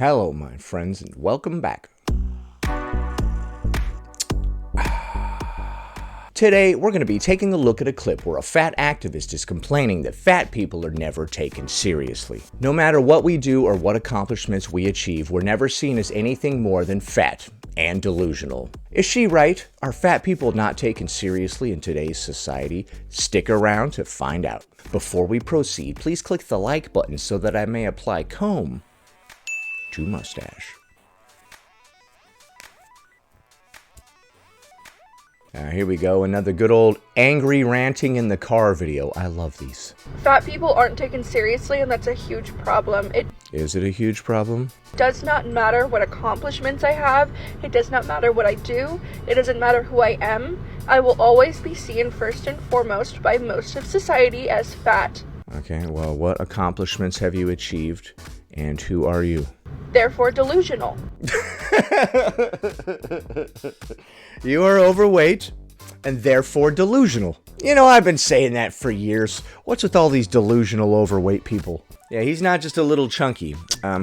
Hello, my friends, and welcome back. Today, we're going to be taking a look at a clip where a fat activist is complaining that fat people are never taken seriously. No matter what we do or what accomplishments we achieve, we're never seen as anything more than fat and delusional. Is she right? Are fat people not taken seriously in today's society? Stick around to find out. Before we proceed, please click the like button so that I may apply comb to mustache. Here we go, another good old angry ranting in the car video. I love these. Fat people aren't taken seriously, and that's a huge problem. Is it a huge problem? Does not matter what accomplishments I have. It does not matter what I do. It doesn't matter who I am. I will always be seen first and foremost by most of society as fat. Okay, well, what accomplishments have you achieved, and who are you? Therefore delusional. You are overweight and therefore delusional. You know, I've been saying that for years. What's with all these delusional overweight people? Yeah, he's not just a little chunky.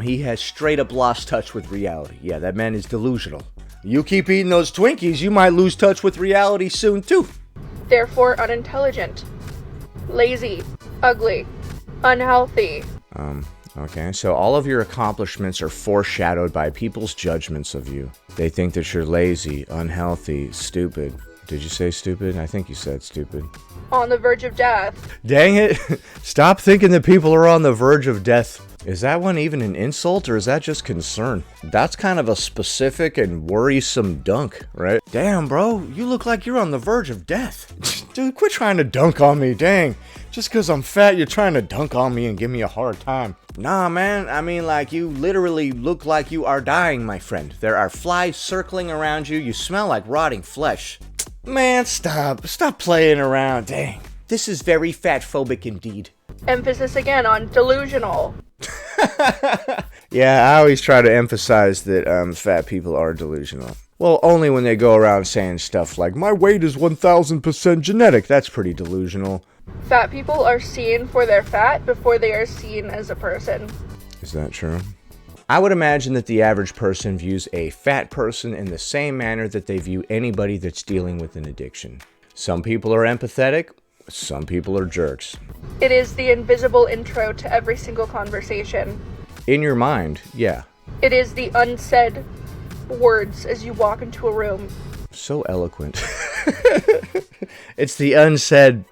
He has straight up lost touch with reality. Yeah, that man is delusional. You keep eating those Twinkies, you might lose touch with reality soon too. Therefore unintelligent, lazy, ugly, unhealthy. Okay, so all of your accomplishments are foreshadowed by people's judgments of you. They think that you're lazy, unhealthy, stupid. Did you say stupid? I think you said stupid. On the verge of death. Dang it! Stop thinking that people are on the verge of death. Is that one even an insult, or is that just concern? That's kind of a specific and worrisome dunk, right? Damn, bro, you look like you're on the verge of death. Dude, quit trying to dunk on me, dang. Just because I'm fat, you're trying to dunk on me and give me a hard time. Nah, man, I mean, like, you literally look like you are dying, my friend. There are flies circling around you. You smell like rotting flesh. Man, stop playing around, dang. This is very fat-phobic indeed. Emphasis again on delusional. Yeah, I always try to emphasize that fat people are delusional. Well, only when they go around saying stuff like, my weight is 1000% genetic. That's pretty delusional. Fat people are seen for their fat before they are seen as a person. Is that true? I would imagine that the average person views a fat person in the same manner that they view anybody that's dealing with an addiction. Some people are empathetic, some people are jerks. It is the invisible intro to every single conversation. In your mind, yeah. It is the unsaid words as you walk into a room. So eloquent. It's the unsaid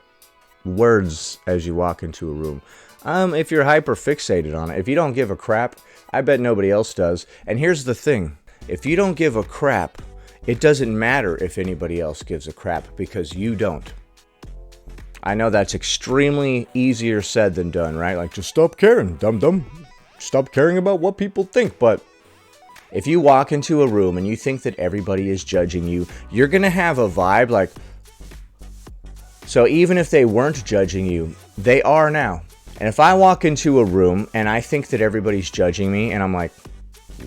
words as you walk into a room. If you're hyper fixated on it, if you don't give a crap, I bet nobody else does. And here's the thing, if you don't give a crap, it doesn't matter if anybody else gives a crap because you don't. I know that's extremely easier said than done, right? Like, just stop caring, dum-dum. Stop caring about what people think. But if you walk into a room and you think that everybody is judging you, you're gonna have a vibe like, so even if they weren't judging you, they are now. And if I walk into a room and I think that everybody's judging me and I'm like,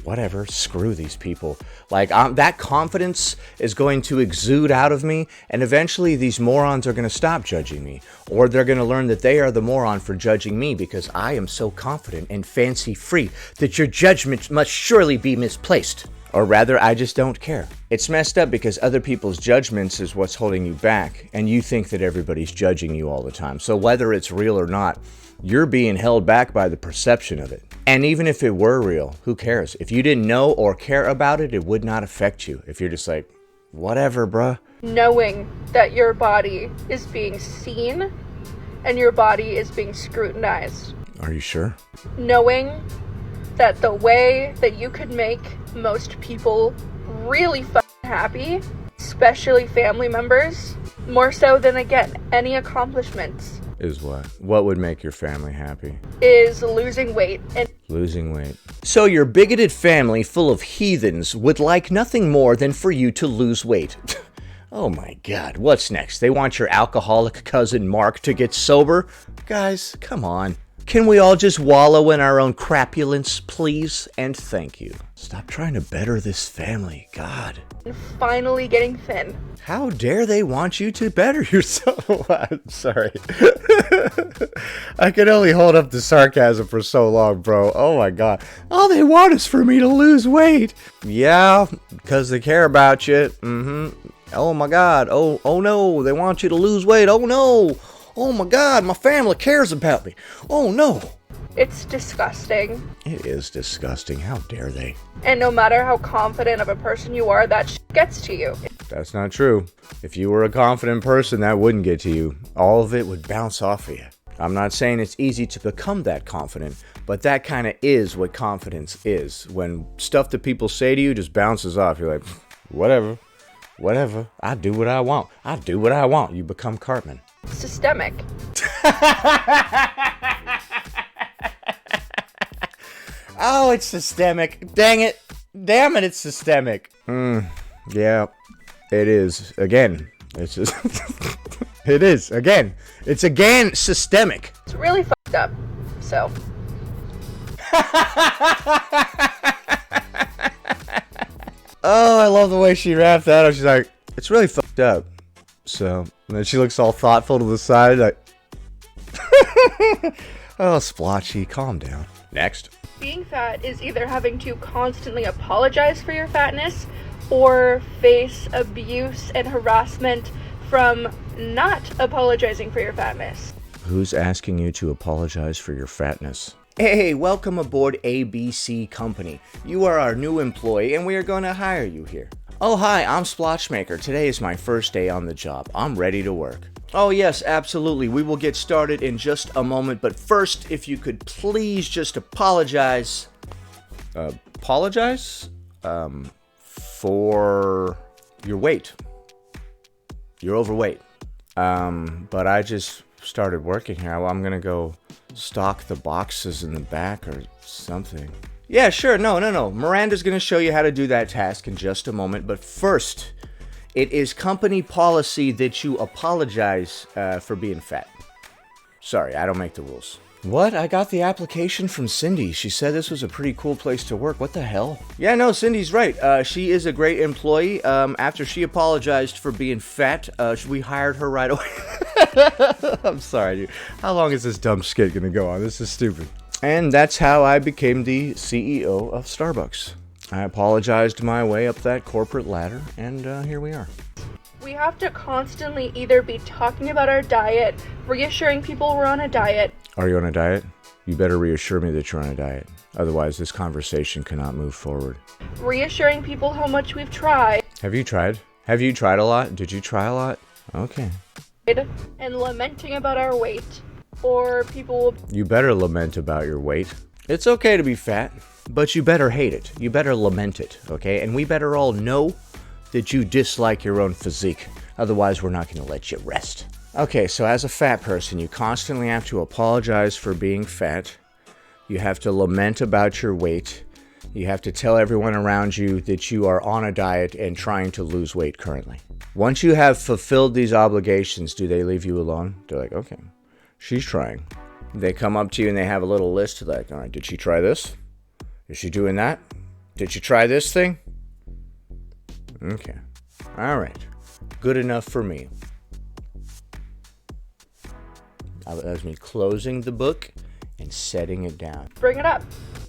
whatever, screw these people. Like, that confidence is going to exude out of me, and eventually these morons are going to stop judging me. Or they're going to learn that they are the moron for judging me because I am so confident and fancy-free that your judgment must surely be misplaced. Or rather, I just don't care. It's messed up because other people's judgments is what's holding you back, and you think that everybody's judging you all the time. So whether it's real or not, you're being held back by the perception of it. And even if it were real, who cares? If you didn't know or care about it, it would not affect you. If you're just like, whatever, bruh. Knowing that your body is being seen and your body is being scrutinized. Are you sure? Knowing that the way that you could make most people really happy, especially family members, more so than, again, any accomplishments. Is what? What would make your family happy? Is losing weight. And losing weight. So your bigoted family full of heathens would like nothing more than for you to lose weight. Oh my God, what's next? They want your alcoholic cousin Mark to get sober? Guys, come on. Can we all just wallow in our own crapulence, please? And thank you. Stop trying to better this family. God. And finally getting thin. How dare they want you to better yourself? I'm sorry. I can only hold up the sarcasm for so long, bro. Oh my God. All they want is for me to lose weight. Yeah, because they care about you. Oh my God. Oh no. They want you to lose weight. Oh no. Oh my God. My family cares about me. Oh no. It's disgusting. It is disgusting. How dare they? And no matter how confident of a person you are, that shit gets to you. That's not true. If you were a confident person, that wouldn't get to you. All of it would bounce off of you. I'm not saying it's easy to become that confident, but that kind of is what confidence is. When stuff that people say to you just bounces off, you're like, whatever. I do what I want. You become Cartman. Systemic. Oh, it's systemic. Dang it. Damn it, it's systemic. Yeah, it is. Again, it's just... It is. Again. It's again systemic. It's really fucked up. So. Oh, I love the way she rapped that up. She's like, it's really fucked up. So, and then she looks all thoughtful to the side, like... Oh, splotchy, calm down. Next. Being fat is either having to constantly apologize for your fatness or face abuse and harassment from not apologizing for your fatness. Who's asking you to apologize for your fatness? Hey, welcome aboard ABC Company. You are our new employee and we are going to hire you here. Oh, hi, I'm Splotchmaker. Today is my first day on the job. I'm ready to work. Oh, yes, absolutely. We will get started in just a moment. But first, if you could please just apologize. For your weight. You're overweight. But I just started working here. Well, I'm going to go stock the boxes in the back or something. Yeah, sure. No. Miranda's going to show you how to do that task in just a moment. But first, it is company policy that you apologize for being fat. Sorry, I don't make the rules. What? I got the application from Cindy. She said this was a pretty cool place to work. What the hell? Yeah, no, Cindy's right. She is a great employee. After she apologized for being fat, we hired her right away. I'm sorry, dude. How long is this dumb skit going to go on? This is stupid. And that's how I became the CEO of Starbucks. I apologized my way up that corporate ladder, and here we are. We have to constantly either be talking about our diet, reassuring people we're on a diet. Are you on a diet? You better reassure me that you're on a diet. Otherwise, this conversation cannot move forward. Reassuring people how much we've tried. Have you tried? Have you tried a lot? Did you try a lot? Okay. And lamenting about our weight. Or people will... You better lament about your weight. It's okay to be fat, but you better hate it. You better lament it, okay? And we better all know that you dislike your own physique. Otherwise, we're not going to let you rest. Okay, so as a fat person, you constantly have to apologize for being fat. You have to lament about your weight. You have to tell everyone around you that you are on a diet and trying to lose weight currently. Once you have fulfilled these obligations, do they leave you alone? They're like, okay, she's trying. They come up to you and they have a little list like, all right, did she try this? Is she doing that? Did she try this thing? Okay. All right. Good enough for me. That was me closing the book and setting it down. Bring it up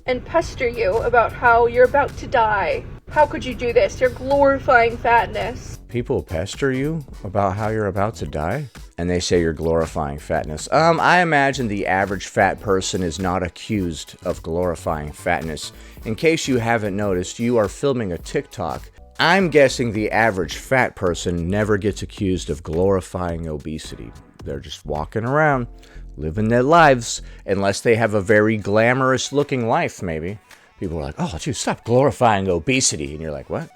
and pester you about how you're about to die. How could you do this? You're glorifying fatness. People pester you about how you're about to die? And they say you're glorifying fatness. I imagine the average fat person is not accused of glorifying fatness. In case you haven't noticed, you are filming a TikTok. I'm guessing the average fat person never gets accused of glorifying obesity. They're just walking around, living their lives, unless they have a very glamorous looking life, maybe. People are like, oh, dude, stop glorifying obesity. And you're like, what?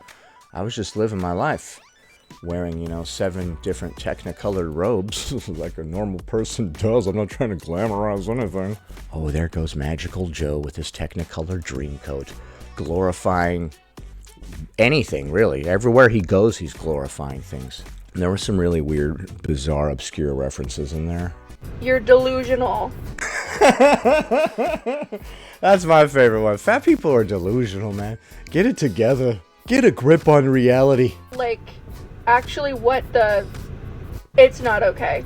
I was just living my life. Wearing, 7 different technicolored robes like a normal person does. I'm not trying to glamorize anything. Oh, there goes Magical Joe with his technicolor dream coat. Glorifying anything, really. Everywhere he goes, he's glorifying things. And there were some really weird, bizarre, obscure references in there. You're delusional. That's my favorite one. Fat people are delusional, man. Get it together. Get a grip on reality. Like, actually, it's not okay.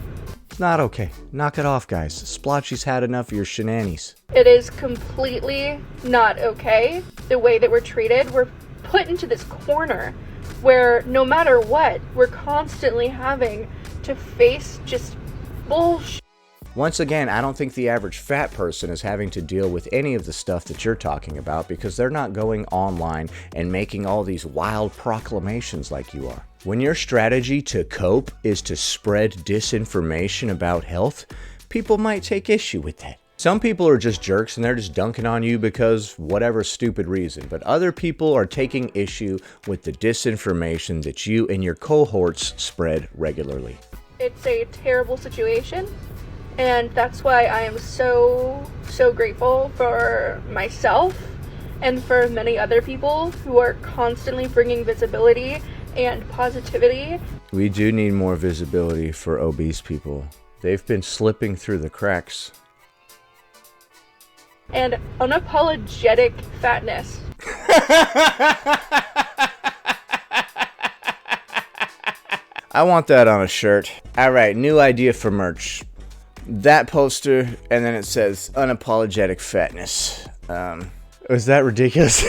It's not okay. Knock it off, guys. Splotchy's had enough of your shenanigans. It is completely not okay. The way that we're treated, we're put into this corner where no matter what, we're constantly having to face just bullshit. Once again, I don't think the average fat person is having to deal with any of the stuff that you're talking about because they're not going online and making all these wild proclamations like you are. When your strategy to cope is to spread disinformation about health, people might take issue with that. Some people are just jerks and they're just dunking on you because whatever stupid reason, but other people are taking issue with the disinformation that you and your cohorts spread regularly. It's a terrible situation. And that's why I am so grateful for myself and for many other people who are constantly bringing visibility and positivity. We do need more visibility for obese people. They've been slipping through the cracks. And unapologetic fatness. I want that on a shirt. All right, new idea for merch. That poster, and then it says unapologetic fatness. Was that ridiculous?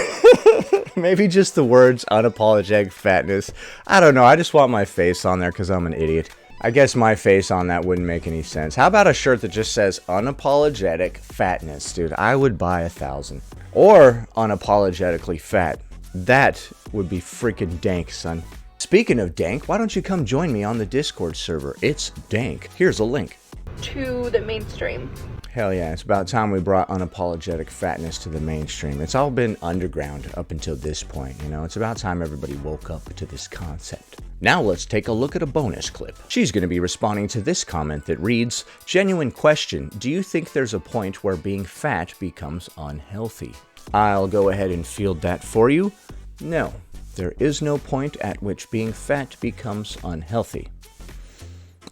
Maybe just the words unapologetic fatness. I don't know. I just want my face on there because I'm an idiot. I guess my face on that wouldn't make any sense. How about a shirt that just says unapologetic fatness? Dude, I would buy 1,000. Or unapologetically fat. That would be freaking dank, son. Speaking of dank, why don't you come join me on the Discord server? It's dank. Here's a link. To the mainstream. Hell yeah, it's about time we brought unapologetic fatness to the mainstream. It's all been underground up until this point, you know? It's about time everybody woke up to this concept. Now let's take a look at a bonus clip. She's going to be responding to this comment that reads, genuine question, do you think there's a point where being fat becomes unhealthy? I'll go ahead and field that for you. No, there is no point at which being fat becomes unhealthy.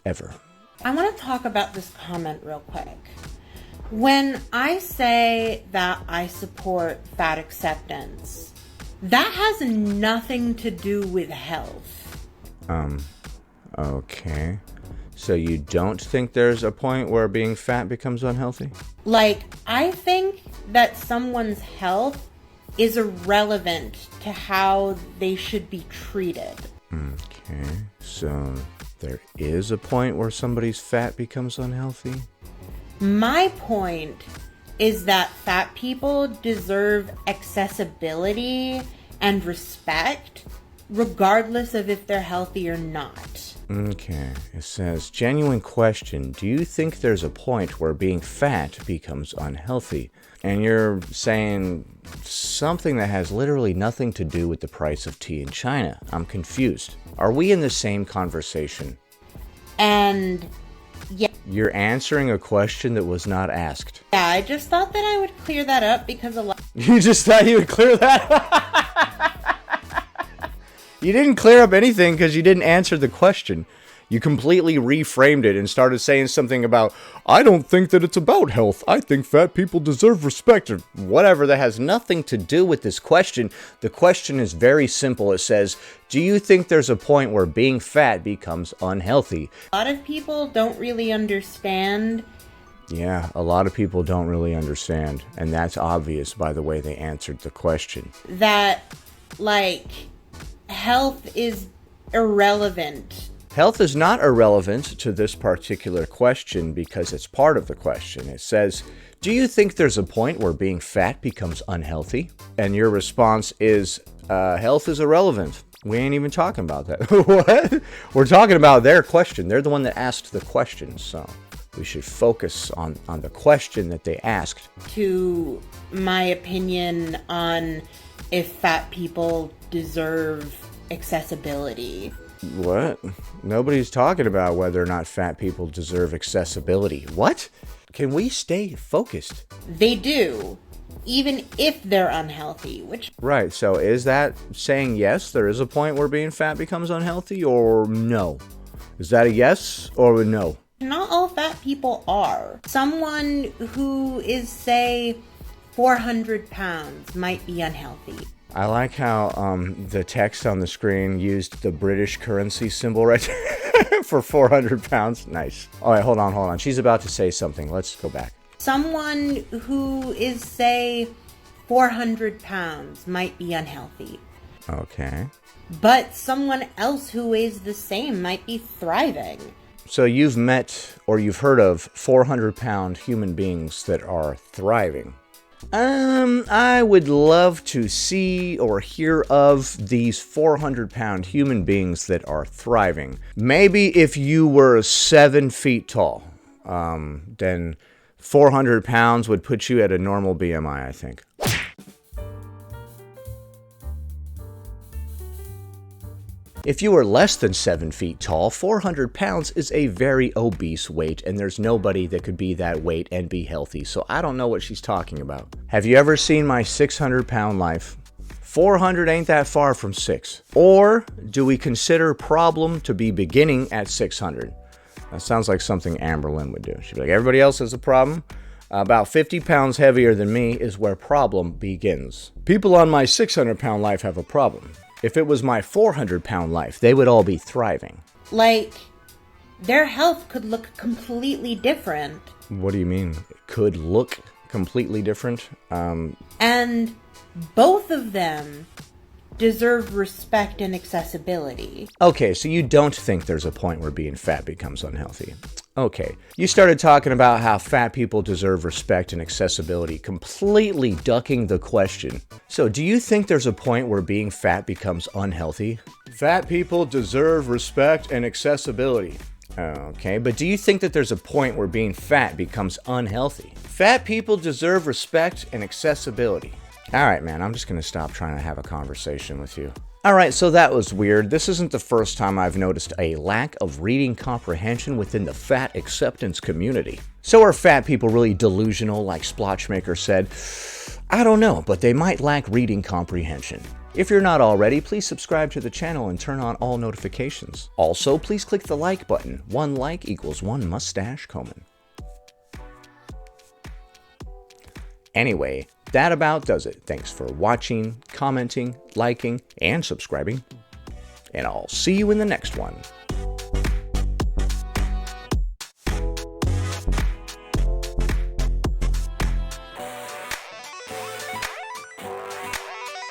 Ever. I want to talk about this comment real quick. When I say that I support fat acceptance, that has nothing to do with health. Okay. So you don't think there's a point where being fat becomes unhealthy? Like, I think that someone's health is irrelevant to how they should be treated. Okay. So there is a point where somebody's fat becomes unhealthy? My point is that fat people deserve accessibility and respect regardless of if they're healthy or not. Okay, it says, genuine question, do you think there's a point where being fat becomes unhealthy? And you're saying something that has literally nothing to do with the price of tea in China. I'm confused. Are we in the same conversation? And yeah. You're answering a question that was not asked. Yeah, I just thought that I would clear that up because a lot... You just thought you would clear that? You didn't clear up anything because you didn't answer the question. You completely reframed it and started saying something about, I don't think that it's about health. I think fat people deserve respect or whatever. That has nothing to do with this question. The question is very simple. It says, do you think there's a point where being fat becomes unhealthy? A lot of people don't really understand. Yeah, a lot of people don't really understand. And that's obvious by the way they answered the question. That, like, health is irrelevant. Health is not irrelevant to this particular question because it's part of the question. It says, do you think there's a point where being fat becomes unhealthy? And your response is, health is irrelevant. We ain't even talking about that. What? We're talking about their question. They're the one that asked the question, so we should focus on the question that they asked. To my opinion on if fat people deserve accessibility. What? Nobody's talking about whether or not fat people deserve accessibility. What? Can we stay focused? They do, even if they're unhealthy, which... Right, so is that saying yes, there is a point where being fat becomes unhealthy, or no? Is that a yes or a no? Not all fat people are. Someone who is, say, 400 pounds might be unhealthy. I like how the text on the screen used the British currency symbol right there for 400 pounds. Nice. All right, hold on. She's about to say something. Let's go back. Someone who is, say, 400 pounds might be unhealthy. Okay. But someone else who weighs the same might be thriving. So you've met or you've heard of 400-pound human beings that are thriving. I would love to see or hear of these 400-pound human beings that are thriving. Maybe if you were 7 feet tall, then 400 pounds would put you at a normal BMI, I think. If you are less than 7 feet tall, 400 pounds is a very obese weight, and there's nobody that could be that weight and be healthy, so I don't know what she's talking about. Have you ever seen my 600-pound life? 400 ain't that far from 6. Or do we consider problem to be beginning at 600? That sounds like something Amberlynn would do. She'd be like, everybody else has a problem? About 50 pounds heavier than me is where problem begins. People on my 600-pound life have a problem. If it was my 400-pound life, they would all be thriving. Like, their health could look completely different. What do you mean? It could look completely different? And both of them deserve respect and accessibility. Okay, so you don't think there's a point where being fat becomes unhealthy. Okay, you started talking about how fat people deserve respect and accessibility, completely ducking the question. So do you think there's a point where being fat becomes unhealthy? Fat people deserve respect and accessibility. Okay, but do you think that there's a point where being fat becomes unhealthy? Fat people deserve respect and accessibility. All right, man, I'm just going to stop trying to have a conversation with you. All right, so that was weird. This isn't the first time I've noticed a lack of reading comprehension within the fat acceptance community. So are fat people really delusional, like Splotchmaker said? I don't know, but they might lack reading comprehension. If you're not already, please subscribe to the channel and turn on all notifications. Also, please click the like button. 1 like equals 1 mustache comb. Anyway, that about does it. Thanks for watching, commenting, liking, and subscribing. And I'll see you in the next one.